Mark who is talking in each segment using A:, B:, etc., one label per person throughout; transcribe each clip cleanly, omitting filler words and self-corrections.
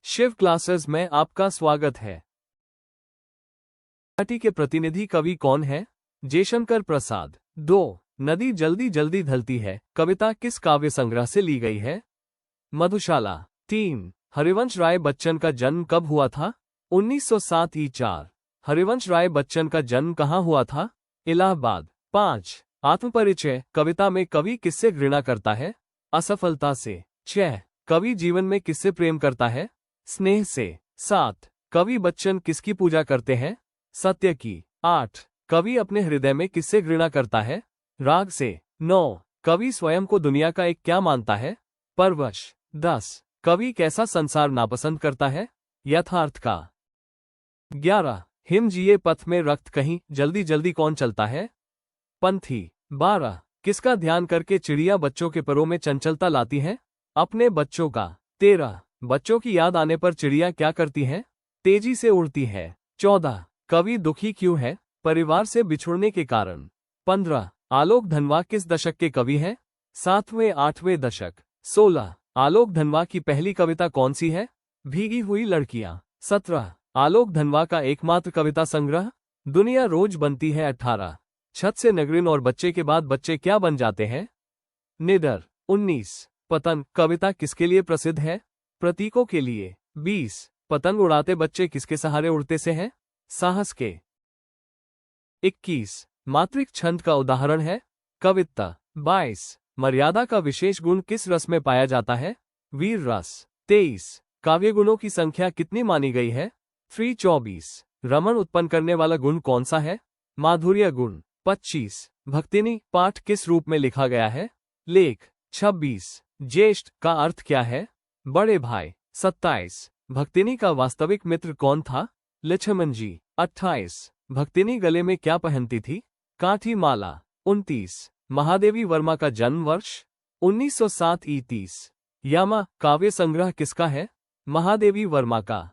A: Shiv classes में आपका स्वागत है। मराठी के प्रतिनिधि कवि कौन है? जयशंकर प्रसाद। 2. नदी जल्दी जल्दी ढलती है कविता किस काव्य संग्रह से ली गई है? मधुशाला। 3. हरिवंश राय बच्चन का जन्म कब हुआ था? 1907 ई 4. हरिवंश राय बच्चन का जन्म कहाँ हुआ था? इलाहाबाद। 5. आत्मपरिचय कविता में कवि किससे घृणा करता है? असफलता से। 6. कवि जीवन में किससे प्रेम करता है? स्नेह से। 7. कवि बच्चन किसकी पूजा करते हैं? सत्य की। 8. कवि अपने हृदय में किससे घृणा करता है? राग से। 9. कवि स्वयं को दुनिया का एक क्या मानता है? परवश। 10. कवि कैसा संसार नापसंद करता है? यथार्थ का। 11. हिम जिए पथ में रक्त कहीं जल्दी जल्दी कौन चलता है? पंथी। 12. किसका ध्यान करके चिड़िया बच्चों के परों में चंचलता लाती है? अपने बच्चों का। 13. बच्चों की याद आने पर चिड़िया क्या करती है? तेजी से उड़ती है। 14. कवि दुखी क्यों है? परिवार से बिछुड़ने के कारण। 15. आलोक धनवा किस दशक के कवि हैं? 7वें 8वें दशक। 16. आलोक धनवा की पहली कविता कौन सी है? भीगी हुई लड़कियां। 17. आलोक धनवा का एकमात्र कविता संग्रह? दुनिया रोज बनती है। 18. छत से नगरीन और बच्चे के बाद बच्चे क्या बन जाते हैं? निडर। 19. पतंग कविता किसके लिए प्रसिद्ध है? प्रतीकों के लिए। 20. पतंग उड़ाते बच्चे किसके सहारे उड़ते से हैं? साहस के। 21. मात्रिक छंद का उदाहरण है? कविता। 22. मर्यादा का विशेष गुण किस रस में पाया जाता है? वीर रस। 23. काव्य गुणों की संख्या कितनी मानी गई है? 324. रमण उत्पन्न करने वाला गुण कौन सा है? माधुर्य गुण। 25. भक्तिनी पाठ किस रूप में लिखा गया है? लेख। 26. ज्येष्ठ का अर्थ क्या है? बड़े भाई। 27. भक्तिनी का वास्तविक मित्र कौन था? लक्ष्मण जी। 28. भक्तिनी गले में क्या पहनती थी? काठी माला। 29. महादेवी वर्मा का जन्म वर्ष? 1907 ई 30. यामा काव्य संग्रह किसका है? महादेवी वर्मा का।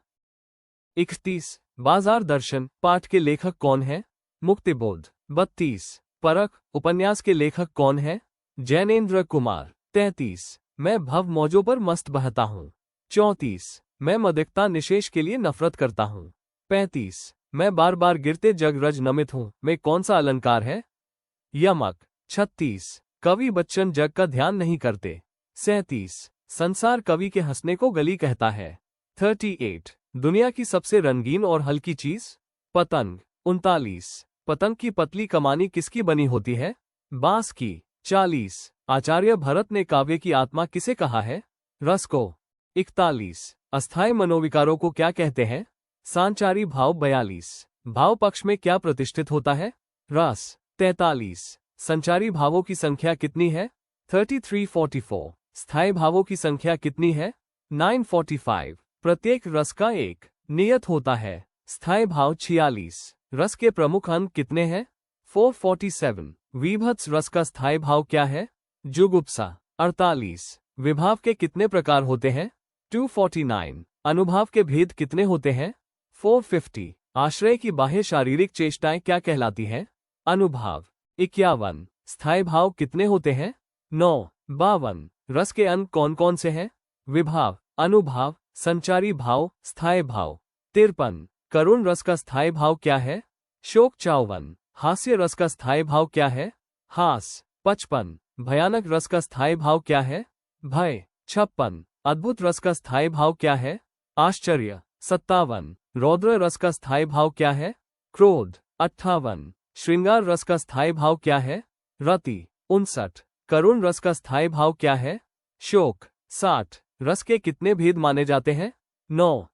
A: 31. बाजार दर्शन पाठ के लेखक कौन है? मुक्तिबोध। 32. परख उपन्यास के लेखक कौन है? जैनेन्द्र कुमार। 33. मैं भव मौजों पर मस्त बहता हूँ। 34. मैं मदिकता निशेष के लिए नफरत करता हूँ। 35. मैं बार बार गिरते जग रज नमित हूँ में कौन सा अलंकार है? यमक। 36. कवि बच्चन जग का ध्यान नहीं करते। 37. संसार कवि के हंसने को गली कहता है। 38. दुनिया की सबसे रंगीन और हल्की चीज? पतंग। 39. पतंग की पतली कमानी किसकी बनी होती है? बांस की। 40. आचार्य भरत ने काव्य की आत्मा किसे कहा है? रस को। 41. अस्थायी मनोविकारों को क्या कहते हैं? सांचारी भाव। 42. भाव पक्ष में क्या प्रतिष्ठित होता है? रस। 43. संचारी भावों की संख्या कितनी है? 3344. स्थायी भावों की संख्या कितनी है? 945. प्रत्येक रस का एक नियत होता है। स्थायी भाव 46. रस के प्रमुख अंक कितने हैं? 447. विभत्स रस का स्थायी भाव क्या है? जुगुप्सा। 48. विभाव के कितने प्रकार होते हैं? 249. अनुभाव के भेद कितने होते हैं? 450. आश्रय की बाह्य शारीरिक चेष्टाएं क्या कहलाती हैं? अनुभाव। 51. स्थायी भाव कितने होते हैं? 9. 52. रस के अंक कौन कौन से हैं? विभाव, अनुभाव, संचारी भाव, स्थायी भाव। 53. करुण रस का स्थायी भाव क्या है? शोक। 54. हास्य रस का स्थायी भाव क्या है? हास। 55. भयानक रस का स्थायी भाव क्या है? भय। 56. अद्भुत रस का स्थायी भाव क्या है? आश्चर्य। 57. रौद्र रस का स्थायी भाव क्या है? क्रोध। 58. श्रृंगार रस का स्थायी भाव क्या है? रति। 59. करुण रस का स्थायी भाव क्या है? शोक। 60. रस के कितने भेद माने जाते हैं? 9.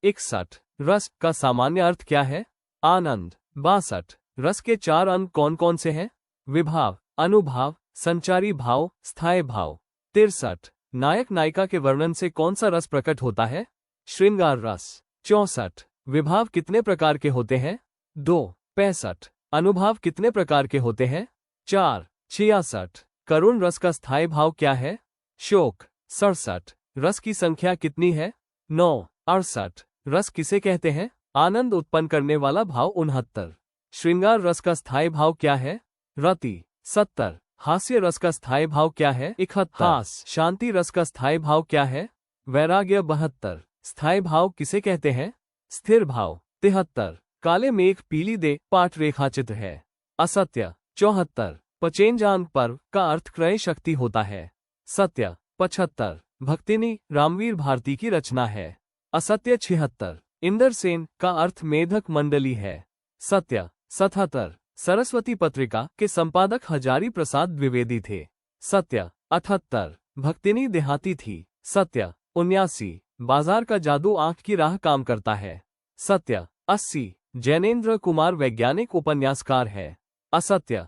A: 61. रस का सामान्य अर्थ क्या है? आनंद। 62. रस के 4 अंग कौन कौन से हैं? विभाव, अनुभाव, संचारी भाव, स्थायी भाव। 63. नायक नायिका के वर्णन से कौन सा रस प्रकट होता है? श्रृंगार रस। 64. विभाव कितने प्रकार के होते हैं? 2. 65. अनुभाव कितने प्रकार के होते हैं? 4. 66. करुण रस का स्थायी भाव क्या है? शोक। 67. रस की संख्या कितनी है? 9. 68. रस किसे कहते हैं? आनंद उत्पन्न करने वाला भाव। 69. श्रृंगार रस का स्थायी भाव क्या है? रति। 70. हास्य रस का स्थायी भाव क्या है? 71. हास। शांति रस का स्थायी भाव क्या है? वैराग्य। 72. स्थायी भाव किसे कहते हैं? स्थिर भाव। 73 काले मेघ पीली दे पाठ रेखाचित्र है। असत्य। 74 पचेंजांग पर्व का अर्थ क्रय शक्ति होता है। सत्य। 75 भक्तिनी रामवीर भारती की रचना है। असत्य। 76 इंद्रसेन का अर्थ मेधक मंडली है। सत्य। 77 सरस्वती पत्रिका के संपादक हजारी प्रसाद द्विवेदी थे। सत्य। 78 भक्तिनी देहाती थी। सत्य। 79 बाजार का जादू आंख की राह काम करता है। सत्य। 80 जैनेन्द्र कुमार वैज्ञानिक उपन्यासकार है। असत्य।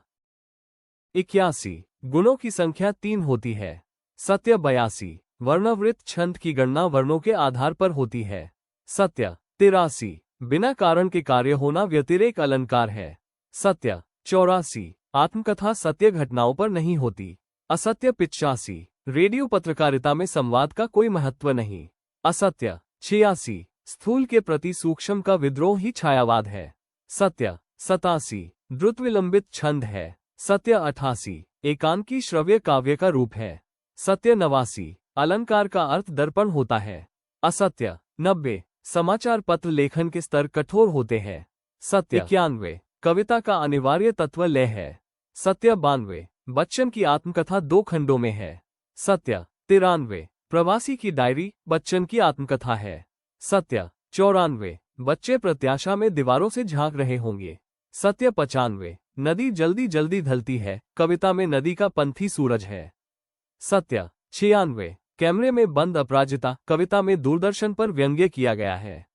A: 81 गुणों की संख्या 3 होती है। सत्य। 82 वर्णवृत्त छंद की गणना वर्णों के आधार पर होती है। सत्य। 83 बिना कारण के कार्य होना व्यतिरेक अलंकार है। सत्य। 84 आत्मकथा सत्य घटनाओं पर नहीं होती। असत्य। 85 रेडियो पत्रकारिता में संवाद का कोई महत्व नहीं। असत्य। 86 स्थूल के प्रति सूक्ष्म का विद्रोह ही छायावाद है। सत्य। 87 द्रुत विलंबित छंद है। सत्य। 88 एकांकी श्रव्य काव्य का रूप है। सत्य। 89 अलंकार का अर्थ दर्पण होता है। असत्य। 90 समाचार पत्र लेखन के स्तर कठोर होते हैं। सत्य। 91 कविता का अनिवार्य तत्व लय है। सत्य। 92 बच्चन की आत्मकथा 2 खंडों में है। सत्य। 93 प्रवासी की डायरी बच्चन की आत्मकथा है। सत्य। 94 बच्चे प्रत्याशा में दीवारों से झांक रहे होंगे। सत्य। 95 नदी जल्दी जल्दी ढलती है कविता में नदी का पंथी सूरज है। सत्य। 96 कैमरे में बंद अपराजिता कविता में दूरदर्शन पर व्यंग्य किया गया है।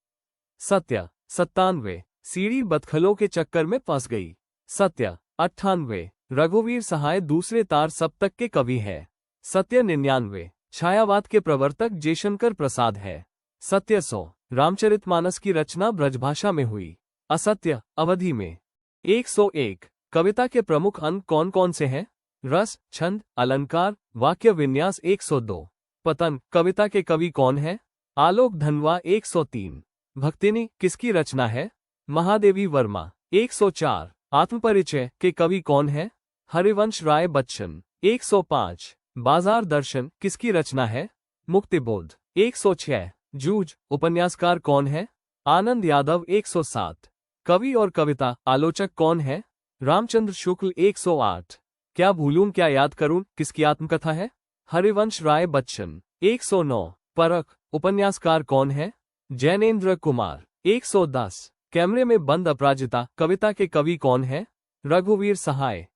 A: सत्य। 97 सीढ़ी बतखलों के चक्कर में फंस गई। सत्य। 98 रघुवीर सहाय दूसरे तार सप्तक के कवि है। सत्य। 99 छायावाद के प्रवर्तक जयशंकर प्रसाद है। सत्य। 100 रामचरितमानस की रचना ब्रजभाषा में हुई। असत्य अवधि में। 101 कविता के प्रमुख अंग कौन कौन से हैं? रस, छंद, अलंकार, वाक्य विन्यास। 102 पतन कविता के कवि कौन है? आलोक धनवा। 103 भक्तिनी किसकी रचना है? महादेवी वर्मा। 104 आत्मपरिचय के कवि कौन है? हरिवंश राय बच्चन। 105 बाजार दर्शन किसकी रचना है? मुक्तिबोध। 106 जूझ उपन्यासकार कौन है? आनंद यादव। 107 कवि और कविता आलोचक कौन है? रामचंद्र शुक्ल। 108 क्या भूलूं क्या याद करूं किसकी आत्मकथा है? हरिवंश राय बच्चन। 109 परख उपन्यासकार कौन है? जैनेन्द्र कुमार। 110 कैमरे में बंद अपराजिता कविता के कवि कौन है? रघुवीर सहाय।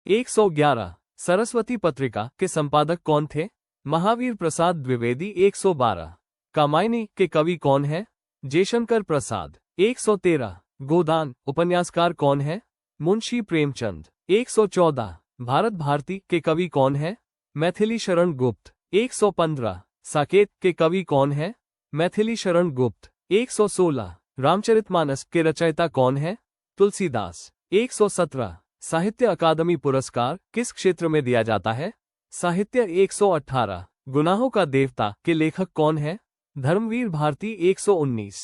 A: 111 सरस्वती पत्रिका के संपादक कौन थे? महावीर प्रसाद द्विवेदी। 112 कामायनी के कवि कौन है? जयशंकर प्रसाद। 113 गोदान उपन्यासकार कौन है? मुंशी प्रेमचंद। 114 भारत भारती के कवि कौन है? मैथिली शरण गुप्त। 115 साकेत के कवि कौन है? मैथिली शरण गुप्त। 116 रामचरितमानस के रचयिता कौन है? तुलसीदास। 117 साहित्य अकादमी पुरस्कार किस क्षेत्र में दिया जाता है? साहित्य। 118 गुनाहों का देवता के लेखक कौन है? धर्मवीर भारती। 119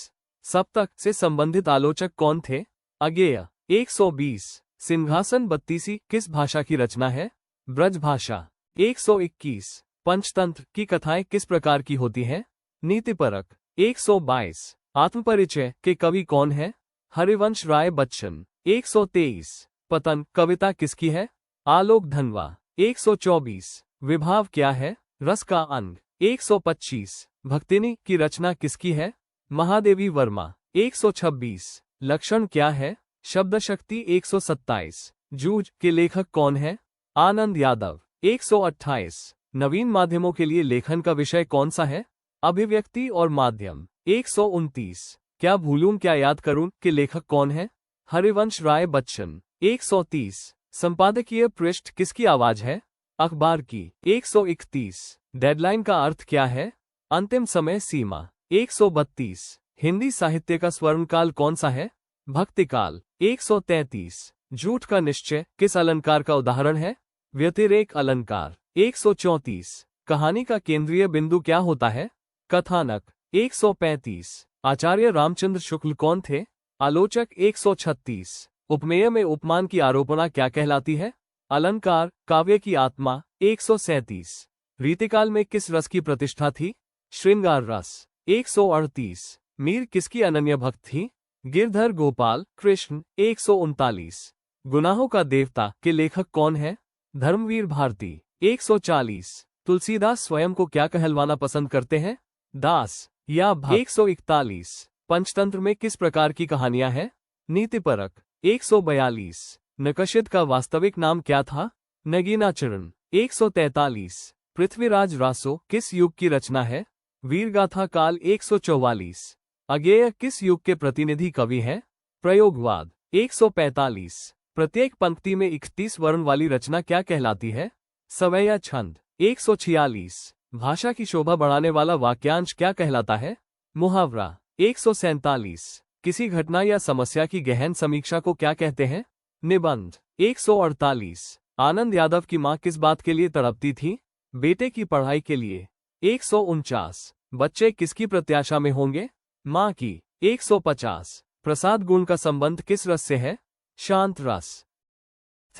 A: सप्तक से संबंधित आलोचक कौन थे? अज्ञेय। 120 सिंहासन बत्तीसी किस भाषा की रचना है? ब्रजभाषा। 121 पंचतंत्र की कथाएं किस प्रकार की होती हैं? नीतिपरक। 122 आत्मपरिचय के कवि कौन है? हरिवंश राय बच्चन। 123 पतन कविता किसकी है? आलोक धनवा। 124 विभाव क्या है? रस का अंग। 125 भक्तिनी की रचना किसकी है? महादेवी वर्मा। 126 लक्षण क्या है? शब्द शक्ति। 127 जूझ के लेखक कौन है? आनंद यादव। 128 नवीन माध्यमों के लिए लेखन का विषय कौन सा है? अभिव्यक्ति और माध्यम। 129 क्या भूलूं क्या याद करूं के लेखक कौन है? हरिवंश राय बच्चन। 130 संपादकीय पृष्ठ किसकी आवाज है? अखबार की। 131 डेडलाइन का अर्थ क्या है? अंतिम समय सीमा। 132 हिंदी साहित्य का स्वर्णकाल कौन सा है? भक्तिकाल। 133 झूठ का निश्चय किस अलंकार का उदाहरण है? व्यतिरेक अलंकार। 134 कहानी का केंद्रीय बिंदु क्या होता है? कथानक। 135 आचार्य रामचंद्र शुक्ल कौन थे? आलोचक। 136 उपमेय में उपमान की आरोपणा क्या कहलाती है? अलंकार। काव्य की आत्मा। 137 रीतिकाल में किस रस की प्रतिष्ठा थी? श्रृंगार रस। 138। मीर किसकी अनन्य भक्त थी? गिरधर गोपाल कृष्ण। 139। गुनाहों का देवता के लेखक कौन है? धर्मवीर भारती। 140। तुलसीदास स्वयं को क्या कहलवाना पसंद करते हैं? दास या भक्त। 141। पंचतंत्र में किस प्रकार की कहानियां हैं? नीतिपरक। 142। नकशिद का वास्तविक नाम क्या था? नगीनाचरण। 143। पृथ्वीराज रासो किस युग की रचना है? वीरगाथा काल। 144। अज्ञेय किस युग के प्रतिनिधि कवि हैं? प्रयोगवाद। 145। प्रत्येक पंक्ति में 31 वर्ण वाली रचना क्या कहलाती है? सवैया छंद। 146। भाषा की शोभा बढ़ाने वाला वाक्यांश क्या कहलाता है? मुहावरा। 147। किसी घटना या समस्या की गहन समीक्षा को क्या कहते हैं? निबंध। 148। आनंद यादव की मां किस बात के लिए तड़पती थी? बेटे की पढ़ाई के लिए। 149। बच्चे किसकी प्रत्याशा में होंगे? मां की। 150। प्रसाद गुण का संबंध किस रस से है? शांत रस।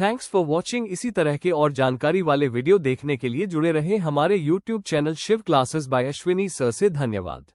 A: Thanks for watching. इसी तरह के और जानकारी वाले वीडियो देखने के लिए जुड़े रहें हमारे YouTube channel Shiv classes by Ashwini sir से। धन्यवाद।